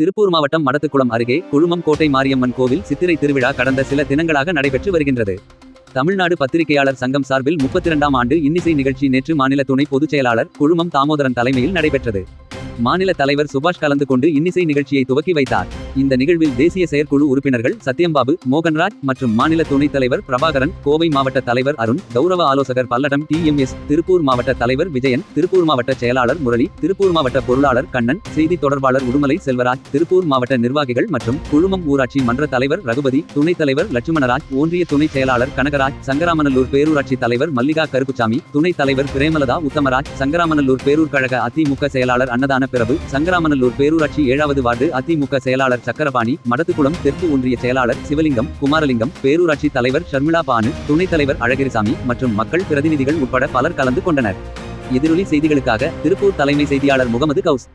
திருப்பூர் மாவட்டம் மடத்துக்குளம் அருகே குழுமம் கோட்டை மாரியம்மன் கோவில் சித்திரை திருவிழா கடந்த சில தினங்களாக நடைபெற்று வருகின்றது. தமிழ்நாடு பத்திரிகையாளர் சங்கம் சார்பில் 32ஆம் ஆண்டு இன்னிசை நிகழ்ச்சி நேற்று மாநில துணை பொதுச் செயலாளர் குழுமம் தாமோதரன் தலைமையில் நடைபெற்றது. மாநில தலைவர் சுபாஷ் கலந்து கொண்டு இன்னிசை நிகழ்ச்சியை துவக்கி வைத்தார். இந்த நிகழ்வில் தேசிய செயற்குழு உறுப்பினர்கள் சத்யம்பாபு, மோகன்ராஜ் மற்றும் மாநில துணைத் தலைவர் பிரபாகரன், கோவை மாவட்ட தலைவர் அருண், கௌரவ ஆலோசகர் பல்லடம் TMS, திருப்பூர் மாவட்ட தலைவர் விஜயன், திருப்பூர் மாவட்ட செயலாளர் முரளி, திருப்பூர் மாவட்ட பொருளாளர் கண்ணன், செய்தி தொடர்பாளர் உடுமலை செல்வராஜ், திருப்பூர் மாவட்ட நிர்வாகிகள் மற்றும் குழுமம் ஊராட்சி மன்ற தலைவர் ரகுபதி, துணைத் தலைவர் லட்சுமணராஜ், ஒன்றிய துணை செயலாளர் கனகராஜ், சங்கராமநல்லூர் பேரூராட்சி தலைவர் மல்லிகா கருப்புசாமி, துணைத் தலைவர் பிரேமலதா உத்தமராஜ், சங்கராமநல்லூர் பேரூர் கழக அதிமுக செயலாளர் அன்னதான பிரபு, சங்கராமநல்லூர் பேரூராட்சி 7வது வார்டு அதிமுக செயலாளர் சக்கரபாணி, மடத்துக்குளம் தெற்கு ஒன்றிய செயலாளர் சிவலிங்கம், குமாரலிங்கம், பேரூராட்சி தலைவர் ஷர்மிளா பானு, துணைத் தலைவர் அழகிரிசாமி மற்றும் மக்கள் பிரதிநிதிகள் உட்பட பலர் கலந்து கொண்டனர். எதிரொலி செய்திகளுக்காக திருப்பூர் தலைமை செய்தியாளர் முகமது கவுஸ்.